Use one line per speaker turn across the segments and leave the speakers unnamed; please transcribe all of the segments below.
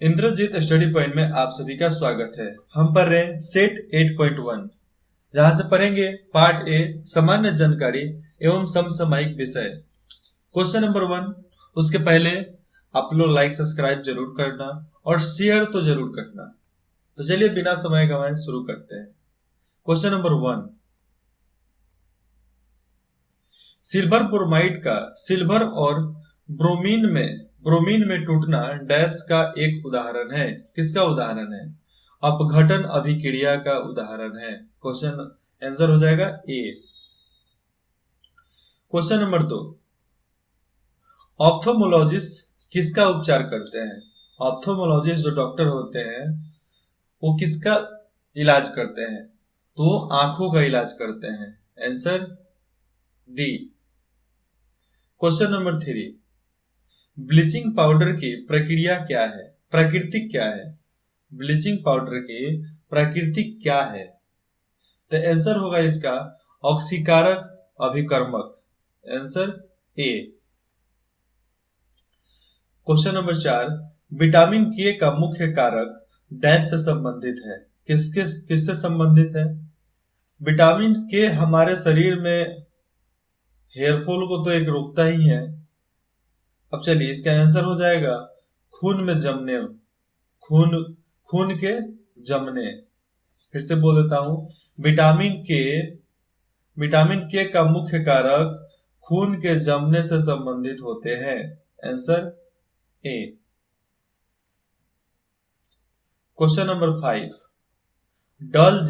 Indrajit study point में आप सभी का स्वागत है। हम पढ़ रहे हैं सेट 8.1, जहां से पढ़ेंगे पार्ट ए सामान्य जानकारी एवं समसामयिक विषय। Question number 1। उसके पहले आप लोग लाइक सब्सक्राइब जरूर करना और शेयर तो जरूर करना। तो चलिए बिना समय गंवाए शुरू करते हैं। Question number 1। सिल्वर ब्रोमाइड का सिल्वर और ब्रोमीन में टूटना डैश का एक उदाहरण है। किसका उदाहरण है? अपघटन अभिक्रिया का उदाहरण है। क्वेश्चन आंसर हो जाएगा ए। Question number 2। ऑप्थोमोलॉजिस्ट किसका उपचार करते हैं? ऑप्थोमोलॉजिस्ट जो डॉक्टर होते हैं वो किसका इलाज करते हैं? तो वो आंखों का इलाज करते हैं। Answer D. Question number 3। Bleaching powder की प्रक्रिया क्या है? प्राकृतिक क्या है? ब्लीचिंग पाउडर की प्राकृतिक क्या है? तो आंसर होगा इसका ऑक्सीकारक अभिकर्मक। Answer A. Question number 4। Vitamin K का मुख्य कारक डैश से संबंधित है। किससे संबंधित है? विटामिन के हमारे शरीर में हेयरफॉल को तो एक रोकता ही है। अब चलिए इसका आंसर हो जाएगा खून में जमने। खून के जमने। फिर से बोल देता हूं, विटामिन के का मुख्य कारक खून के जमने से संबंधित होते हैं। Answer A. Question number 5। डल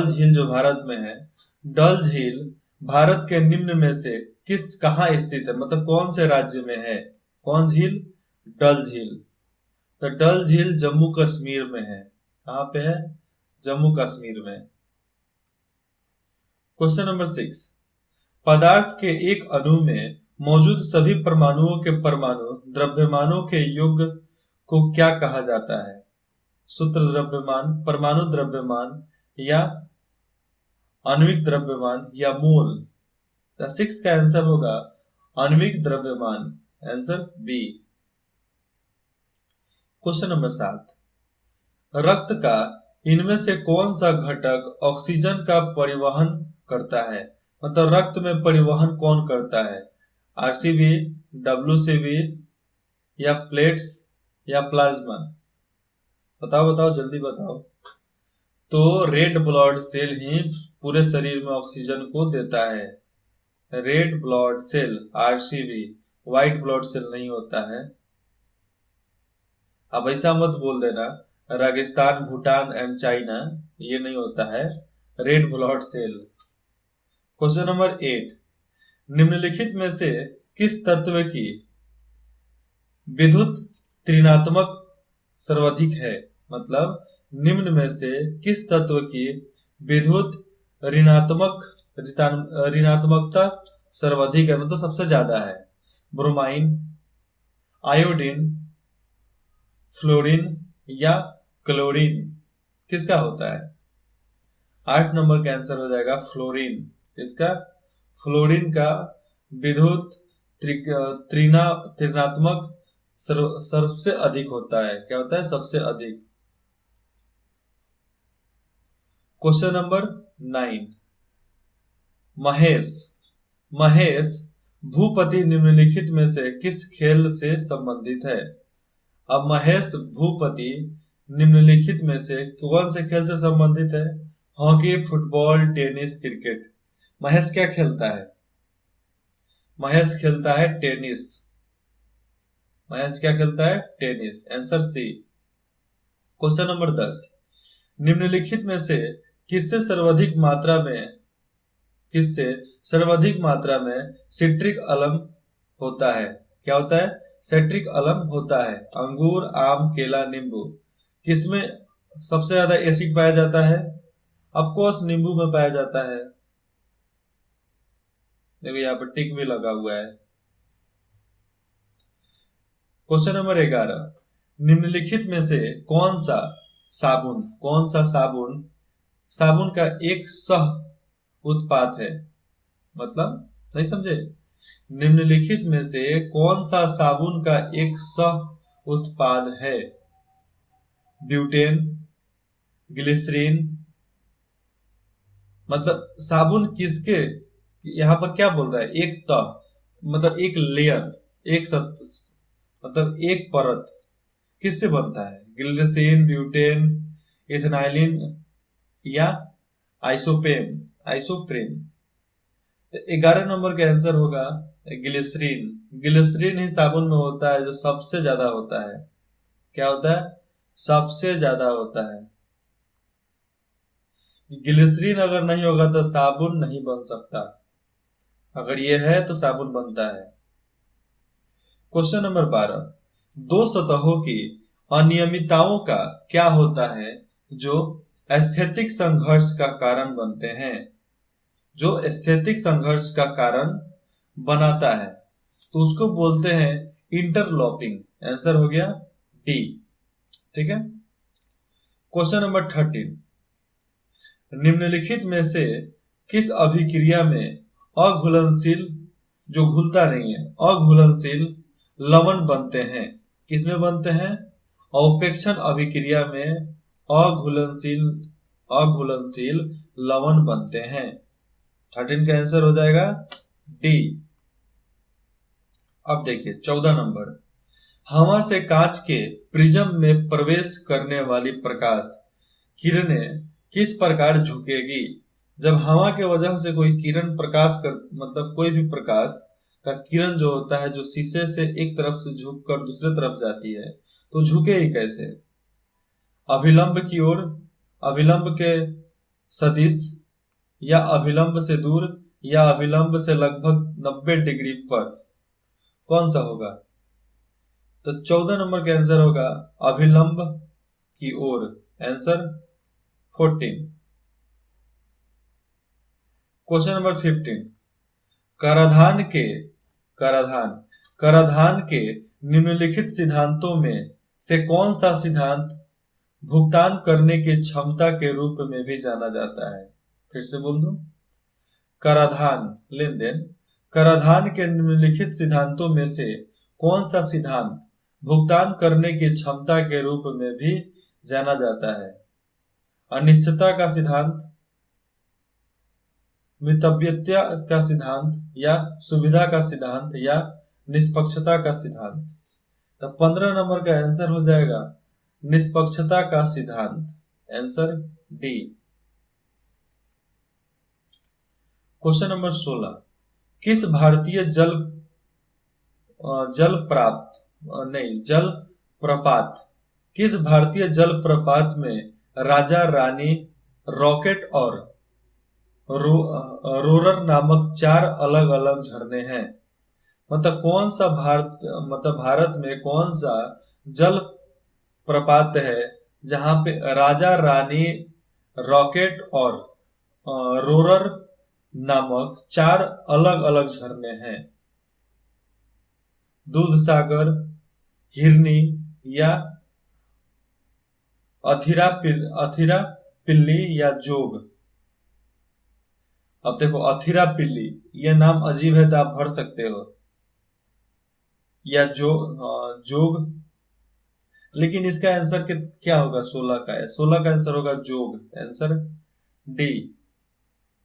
झील जो भारत में है, डल झील भारत के निम्न में से कहाँ स्थित है? मतलब कौन से राज्य में है? कौन झील? डल झील। तो डल झील जम्मू कश्मीर में है। कहाँ पे है? जम्मू कश्मीर में। Question number 6। पदार्थ के एक अणु में मौजूद सभी परमाणुओं के परमाणु द्रव्यमानों के योग को क्या कहा जाता है? सूत्र द्रव्यमान, परमाणु द्रव्यमान, या आणविक द्रव्यमान, या मोल? 6 का आंसर होगा आणविक द्रव्यमान। Answer B. Question number 7। रक्त का इनमें से कौन सा घटक ऑक्सीजन का परिवहन करता है? मतलब रक्त में परिवहन कौन करता है? आरसीबी, डब्ल्यूसीबी, या प्लेट्स, या प्लाज्मा? बताओ जल्दी बताओ। तो रेड ब्लड सेल ही पूरे शरीर में ऑक्सीजन को देता है। Red blood cell, RCB. White blood cell नहीं होता है। अब ऐसा मत बोल देना राजस्थान, भूटान एंड चाइना, ये नहीं होता है। Red blood cell. Question number 8। निम्नलिखित में से किस तत्व की विद्युत ऋणात्मक सर्वाधिक है? मतलब निम्न में से किस तत्व की विद्युत ऋणात्मकता सर्वाधिक है? मतलब सबसे ज्यादा है। ब्रोमाइन, आयोडीन, फ्लोरीन, या क्लोरीन? किसका होता है? 8 नंबर का आंसर हो जाएगा फ्लोरीन। किसका? फ्लोरीन का विद्युत ऋणात्मक सबसे अधिक होता है। क्या होता है? सबसे अधिक। Question number 9। महेश भूपति निम्नलिखित में से किस खेल से संबंधित है? अब महेश भूपति निम्नलिखित में से कौन से खेल से संबंधित है? Hockey, football, tennis, cricket? Mahesh क्या खेलता है? महेश खेलता है टेनिस। महेश क्या खेलता है? Tennis. Answer C. Question number 10। निम्नलिखित में से किससे सर्वाधिक मात्रा में सिट्रिक अम्ल होता है? क्या होता है? सिट्रिक अम्ल होता है। अंगूर, आम, केला, नींबू? किसमें सबसे ज्यादा एसिड पाया जाता है? ऑफकोर्स नींबू में पाया जाता है। देखो यहाँ पर टिक भी लगा हुआ है। Question number 11। निम्नलिखित में से कौन सा साबुन का एक सह उत्पाद है? मतलब नहीं समझे। निम्नलिखित में से कौन सा साबुन का एक सह उत्पाद है? ब्यूटेन, ग्लिसरीन, मतलब साबुन किसके, यहाँ पर क्या बोल रहा है, एक तह, मतलब एक लेयर, एक मतलब एक परत किससे बनता है? ग्लिसरीन, ब्यूटेन, इथेनाइलिन या आइसोप्रेन? आइसोप्रेन। 11 नंबर का आंसर होगा ग्लिसरीन। ग्लिसरीन ही साबुन में होता है जो सबसे ज्यादा होता है। क्या होता है? सबसे ज्यादा होता है। ग्लिसरीन अगर नहीं होगा तो साबुन नहीं बन सकता, अगर ये है तो साबुन बनता है। क्वेश्चन नंबर 12, दो सतहों की अनियमितताओं का क्या होता है जो एस्थेटिक संघर्ष का कारण बनते हैं? जो एस्थेटिक संघर्ष का कारण बनाता है तो उसको बोलते हैं इंटरलॉकिंग। आंसर हो गया डी। ठीक है। क्वेश्चन नंबर 13, निम्नलिखित में से किस अभिक्रिया में अघुलनशील, जो घुलता नहीं है, अघुलनशील लवण बनते हैं? किसमें बनते हैं? औपेक्षण अभिक्रिया में अघुलनशील अघुलनशील लवण बनते हैं। 13 का आंसर हो जाएगा डी। अब देखिए 14 नंबर, हवा से कांच के प्रिज्म में प्रवेश करने वाली प्रकाश किरणें किस प्रकार झुकेगी? जब हवा के वजह से कोई किरण प्रकाश कर, मतलब कोई भी प्रकाश का किरण जो होता है, जो शीशे से एक तरफ से झुक कर दूसरे तरफ जाती है, तो झुकेगी कैसे? अभिलंब की ओर, अभिलंब के सदिश, या अभिलंब से दूर, या अभिलंब से लगभग 90 डिग्री पर? कौन सा होगा? तो 14 नंबर का आंसर होगा अभिलंब की ओर। आंसर 14। क्वेश्चन नंबर 15, कराधान के कराधान कराधान के निम्नलिखित सिद्धांतों में से कौन सा सिद्धांत भुगतान करने की क्षमता के रूप में भी जाना जाता है? फिर से बोल दूं, कराधान लेन देन, कराधान के निम्नलिखित सिद्धांतों में से कौन सा सिद्धांत भुगतान करने की क्षमता के रूप में भी जाना जाता है? अनिश्चितता का सिद्धांत, मितव्ययता का सिद्धांत, या सुविधा का सिद्धांत, या निष्पक्षता का सिद्धांत? तो 15 नंबर का आंसर हो जाएगा निष्पक्षता का सिद्धांत। Answer D. क्वेश्चन नंबर 16, किस भारतीय जल प्रपात किस भारतीय जल प्रपात में राजा रानी, रॉकेट और रोरर नामक 4 अलग अलग झरने हैं? मतलब कौन सा भारत में कौन सा जल प्रपात है जहां पे राजा रानी, रॉकेट और रोरर नामक 4 अलग अलग झरने हैं? दूध सागर, हिरनी, या अथिरा पिल्ली, या जोग? अब देखो अथिरा पिल्ली, ये नाम अजीब है तो आप भर सकते हो, या जोग, लेकिन इसका आंसर क्या होगा? 16 का है, 16 का आंसर होगा जोग। Answer D.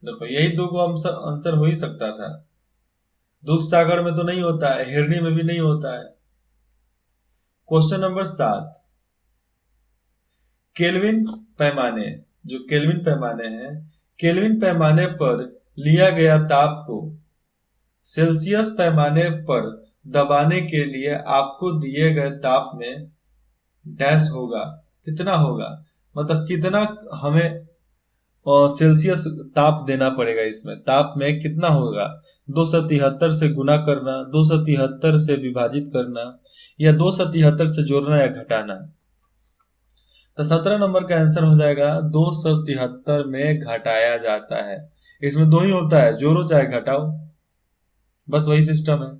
देखो यही दो को आंसर हो ही सकता था। दूध सागर में तो नहीं होता है, हिरनी में भी नहीं होता है। क्वेश्चन नंबर 7, केल्विन पैमाने, जो केल्विन पैमाने हैं, केल्विन पैमाने पर लिया गया ताप को सेल्सियस पैमाने पर दबाने के लिए आपको दिए गए ताप में डैश होगा। कितना होगा? मतलब कितना हमें सेल्सियस ताप देना पड़ेगा, इसमें ताप में कितना होगा? 273 से गुना करना, 273 से विभाजित करना, या 273 से जोड़ना या घटाना? तो 17 नंबर का आंसर हो जाएगा 273 में घटाया जाता है। इसमें दो ही होता है, जोड़ो चाहे घटाओ, बस वही सिस्टम है।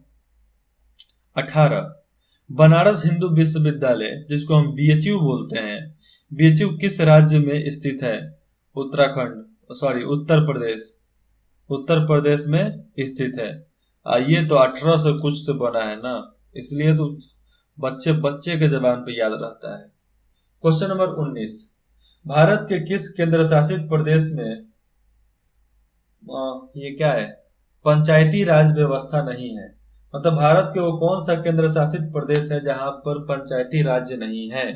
18, बनारस हिंदू विश्वविद्यालय, जिसको हम बीएचयू बोलते हैं, बीएचयू किस राज्य में स्थित है? उत्तर प्रदेश में स्थित है। ये तो 1800 कुछ से बना है ना, इसलिए तो बच्चे बच्चे के जबान पे याद रहता है। क्वेश्चन नंबर 19, भारत के किस केंद्र शासित प्रदेश में ये क्या है, पंचायती राज व्यवस्था नहीं है? मतलब भारत के वो कौन सा केंद्र शासित प्रदेश है जहां पर पंचायती राज्य नहीं है?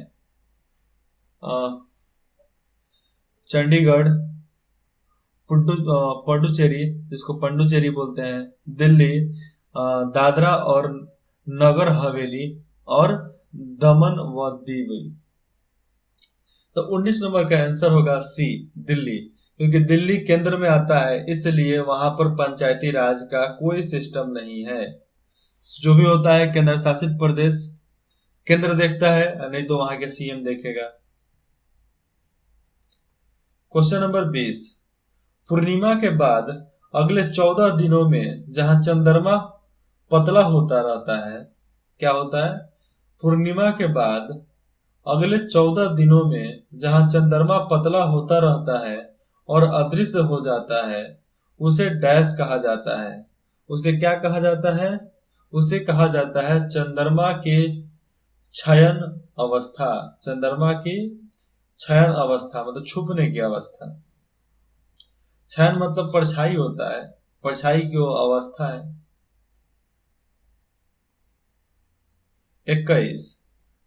चंडीगढ़, पुडुचेरी जिसको पंडुचेरी बोलते हैं, दिल्ली, दादरा और नगर हवेली और दमन व दीव। तो 19 नंबर का आंसर होगा सी, दिल्ली, क्योंकि दिल्ली केंद्र में आता है, इसलिए वहां पर पंचायती राज का कोई सिस्टम नहीं है। जो भी होता है केंद्र शासित प्रदेश केंद्र देखता है, नहीं तो वहां के सीएम देखेगा। क्वेश्चन नंबर 20, पूर्णिमा के बाद अगले 14 दिनों में जहां चंद्रमा पतला होता रहता है, क्या होता है? पूर्णिमा के बाद अगले 14 दिनों में जहां चंद्रमा पतला होता रहता है और अदृश्य हो जाता है, उसे डैश कहा जाता है। उसे क्या कहा जाता है? उसे कहा जाता है चंद्रमा के छयन अवस्था। चंद्रमा की छयन अवस्था मतलब छुपने की अवस्था। छयन मतलब परछाई होता है, परछाई की वो अवस्था है। 21,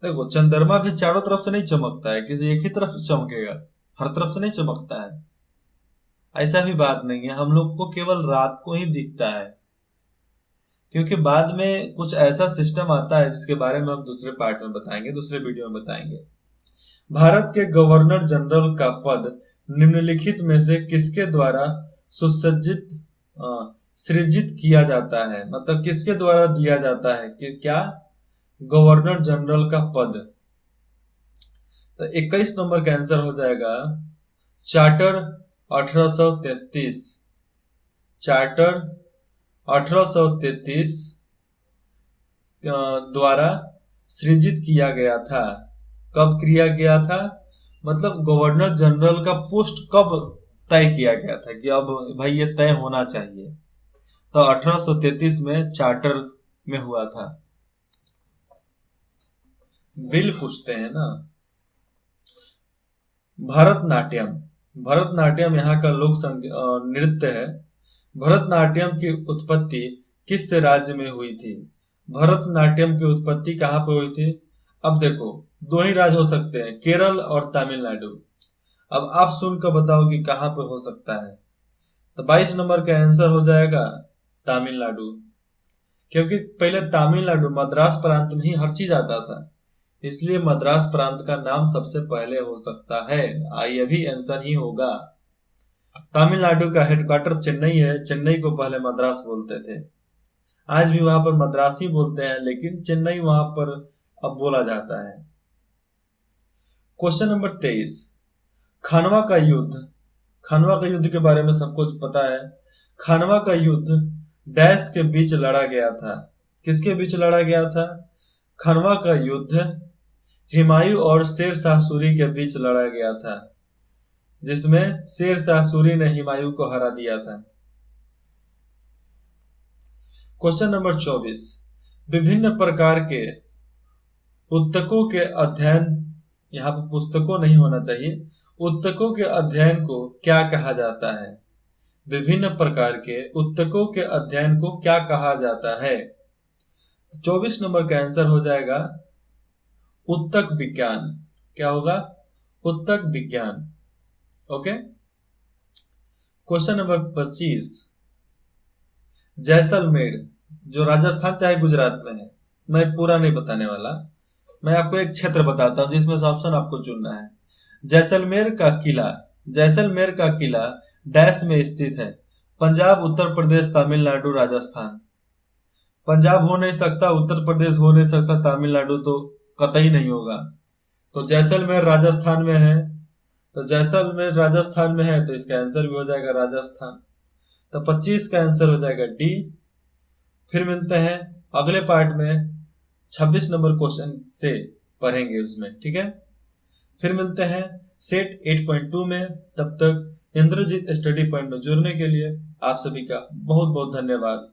देखो चंद्रमा भी चारों तरफ से नहीं चमकता है, किसी एक ही तरफ से चमकेगा, हर तरफ से नहीं चमकता है, ऐसा भी बात नहीं है। हम लोग को केवल रात को ही दिखता है, क्योंकि बाद में कुछ ऐसा सिस्टम आता है जिसके बारे में हम दूसरे पार्ट में बताएंगे, दूसरे वीडियो में बताएंगे। भारत के गवर्नर जनरल का पद निम्नलिखित में से किसके द्वारा सुसज्जित सृजित किया जाता है? मतलब किसके द्वारा दिया जाता है कि क्या? गवर्नर जनरल का पद। तो 21 नंबर का आंसर हो जाएगा चार्टर 1833। चार्टर 1833 द्वारा सृजित किया गया था। कब किया गया था? मतलब गवर्नर जनरल का पोस्ट कब तय किया गया था कि अब भाई ये तय होना चाहिए? तो 1833 में चार्टर में हुआ था। बिल पूछते हैं ना। भरतनाट्यम, भरतनाट्यम यहाँ का लोक नृत्य है। भरतनाट्यम की उत्पत्ति किस राज्य में हुई थी? भरतनाट्यम की उत्पत्ति कहाँ पर हुई थी? अब देखो दो ही राज्य हो सकते हैं, केरल और तमिलनाडु। अब आप सुनकर बताओ कि कहाँ पर हो सकता है। तो 22 नंबर का आंसर हो जाएगा तमिलनाडु, क्योंकि पहले तमिलनाडु मद्रास प्रांत में ही हर चीज आता था, इसलिए मद्रास प्रांत का नाम सबसे पहले हो सकता है। ये भी आंसर ही होगा। तमिलनाडु का हेडक्वार्टर चेन्नई है, चेन्नई को पहले मद्रास बोलते थे, आज भी वहां पर मद्रास ही बोलते हैं, लेकिन चेन्नई वहां पर अब बोला जाता है। क्वेश्चन नंबर 23, खानवा का युद्ध। खानवा का युद्ध के बारे में सबको पता है। खानवा का युद्ध डैश के बीच लड़ा गया था? किसके बीच लड़ा गया था? खानवा का युद्ध हुमायूं और शेर शाह सूरी के बीच लड़ा गया था, जिसमें शेर शाह सूरी ने हुमायूं को हरा दिया था। क्वेश्चन नंबर 24, विभिन्न प्रकार के उत्तकों के अध्ययन, यहाँ पर पुस्तकों नहीं होना चाहिए, उत्तकों के अध्ययन को क्या कहा जाता है? विभिन्न प्रकार के उत्तकों के अध्ययन को क्या कहा जाता है? 24 नंबर का आंसर हो जाएगा उत्तक विज्ञान। क्या होगा? उत्तक विज्ञान। ओके। क्वेश्चन नंबर 25, जैसलमेर जो राजस्थान चाहे गुजरात में है, मैं पूरा नहीं बताने वाला, मैं आपको एक क्षेत्र बताता हूं जिसमें से ऑप्शन आपको चुनना है। जैसलमेर का किला, जैसलमेर का किला डैश में स्थित है? पंजाब, उत्तर प्रदेश, तमिलनाडु, राजस्थान। पंजाब हो नहीं सकता, उत्तर प्रदेश हो नहीं सकता, तमिलनाडु तो कतई नहीं होगा। तो जैसलमेर राजस्थान में है, तो जैसलमेर राजस्थान में है तो इसका आंसर भी हो जाएगा राजस्थान। तो 25 का आंसर हो जाएगा डी। फिर मिलते हैं अगले पार्ट में, 26 नंबर क्वेश्चन से पढ़ेंगे उसमें, ठीक है। फिर मिलते हैं सेट 8.2 में। तब तक इंद्रजीत स्टडी पॉइंट में जुड़ने के लिए आप सभी का बहुत बहुत धन्यवाद।